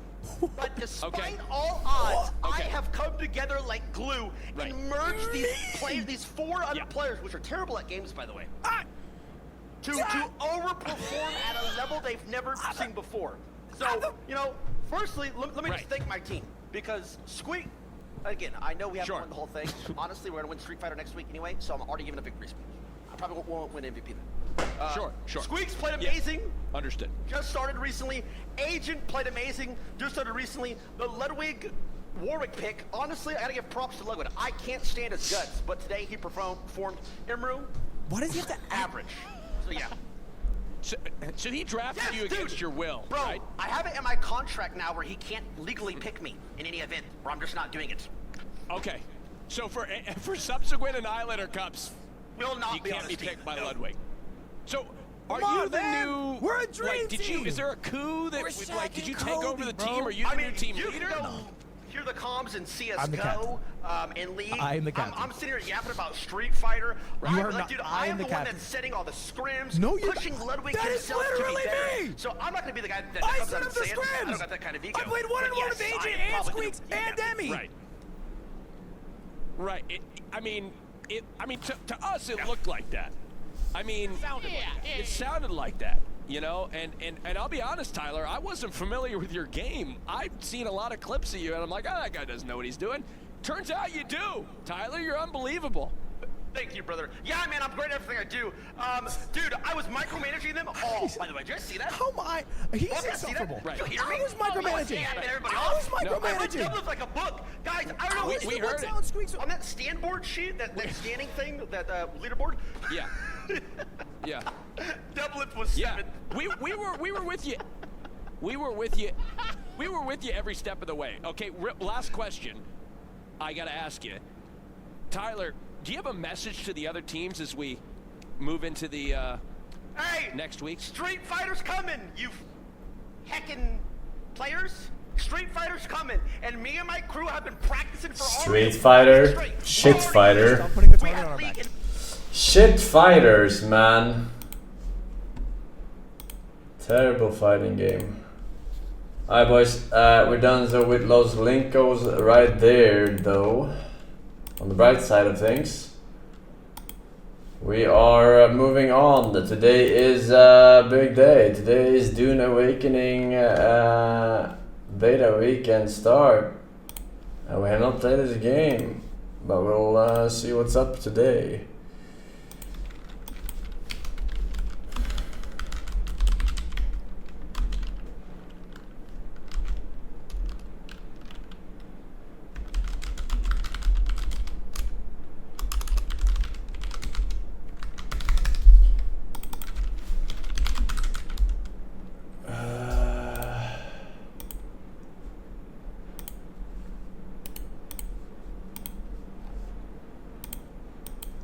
Speaker 18: But despite all odds, I have come together like glue and merged these four other players, which are terrible at games, by the way, to overperform at a level they've never seen before. So, you know, firstly, let me just thank my team, because Squeak, again, I know we haven't won the whole thing. Honestly, we're going to win Street Fighter next week anyway, so I'm already giving a victory speech. I probably won't win MVP then.
Speaker 7: Sure.
Speaker 18: Squeak's played amazing.
Speaker 7: Understood.
Speaker 18: Just started recently. Agent played amazing. Just started recently. The Ludwig Warwick pick, honestly, I gotta give props to Ludwig. I can't stand his guts, but today he performed. Imru.
Speaker 17: Why does he have to
Speaker 18: average? So yeah.
Speaker 7: So he drafted you against your will,
Speaker 18: bro,
Speaker 7: right?
Speaker 18: I have it in my contract now where he can't legally pick me in any event, or I'm just not doing it.
Speaker 7: Okay. So for subsequent Annihilator Cups,
Speaker 18: will not
Speaker 7: you
Speaker 18: be
Speaker 7: can't
Speaker 18: on
Speaker 7: be
Speaker 18: this team.
Speaker 7: picked by Ludwig. So are
Speaker 17: Come
Speaker 7: you
Speaker 17: on,
Speaker 7: the
Speaker 17: man.
Speaker 7: new?
Speaker 17: We're a dream
Speaker 7: like,
Speaker 17: team.
Speaker 7: Is there a coup that
Speaker 17: We're
Speaker 7: like? Did you
Speaker 17: Shaq
Speaker 7: take
Speaker 17: and
Speaker 7: over the
Speaker 17: Kobe,
Speaker 7: team?
Speaker 17: bro.
Speaker 7: Are you the new team leader?
Speaker 18: hear the comms in
Speaker 17: I'm the
Speaker 18: CS:GO, and League.
Speaker 17: I'm the captain.
Speaker 18: I'm sitting here yapping about Street Fighter.
Speaker 17: You are
Speaker 18: Like,
Speaker 17: not-
Speaker 18: dude,
Speaker 17: I
Speaker 18: I
Speaker 17: am
Speaker 18: am
Speaker 17: the
Speaker 18: the one
Speaker 17: captain.
Speaker 18: that's setting all the scrims,
Speaker 17: No, you're
Speaker 18: pushing
Speaker 17: not.
Speaker 18: Ludwig
Speaker 17: That is
Speaker 18: himself to be
Speaker 17: literally
Speaker 18: better.
Speaker 17: me!
Speaker 18: So I'm not gonna be the guy that
Speaker 17: I
Speaker 18: comes
Speaker 17: set
Speaker 18: out
Speaker 17: up
Speaker 18: and
Speaker 17: the
Speaker 18: say it. I
Speaker 17: scrims!
Speaker 18: don't got that kind of ego.
Speaker 17: I played one-on-one
Speaker 18: But
Speaker 17: with
Speaker 18: yes,
Speaker 17: AJ
Speaker 18: I
Speaker 17: and
Speaker 18: probably
Speaker 17: Squeaks
Speaker 18: do.
Speaker 17: and Demi.
Speaker 16: Right. Right. I mean, to us, it looked like that. I mean, it sounded like that, you know. And I'll be honest, Tyler, I wasn't familiar with your game. I've seen a lot of clips of you, and I'm like, oh, that guy doesn't know what he's doing. Turns out you do, Tyler. You're unbelievable.
Speaker 18: Thank you, brother. Yeah, man, I'm great at everything I do. Dude, I was micromanaging them. Oh, by the way, did you see that?
Speaker 17: How am I? He's
Speaker 18: Oh, yeah,
Speaker 17: insufferable.
Speaker 18: Did you hear me?
Speaker 17: I was micromanaging.
Speaker 18: Oh, yeah, everybody
Speaker 17: I was
Speaker 18: off. I read
Speaker 17: micromanaging.
Speaker 18: numbers like a book. Guys, I don't know.
Speaker 16: We heard it.
Speaker 18: On that stand board sheet, that standing thing, that leaderboard.
Speaker 16: Yeah. Yeah.
Speaker 18: Doublets was 7th.
Speaker 16: We were with you. We were with you. We were with you every step of the way. Okay, last question. I gotta ask you, Tyler. Do you have a message to the other teams as we move into the next week?
Speaker 18: Street Fighter's coming, you heckin' players. Street Fighter's coming, and me and my crew have been practicing for
Speaker 1: Street Fighter, shit fighter. Shit fighters, man. Terrible fighting game. Alright, boys, we're done so with Los Lincos right there, though. On the bright side of things, we are moving on. Today is a big day. Today is Dune Awakening beta weekend start. We have not played this game, but we'll see what's up today.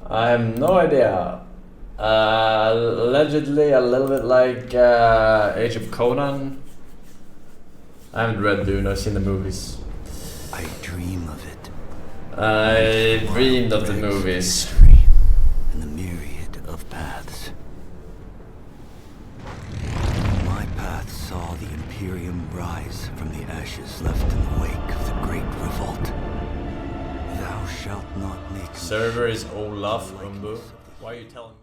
Speaker 1: I have no idea. Allegedly a little bit like Age of Conan. I haven't read Dune, I've seen the movies.
Speaker 19: I dream of it.
Speaker 1: I dreamed of the movies.
Speaker 19: And the myriad of paths. My path saw the Imperium rise from the ashes left in the wake of the Great Revolt. Thou shalt not make
Speaker 1: Server is Olaf Umbu. Why are you telling me?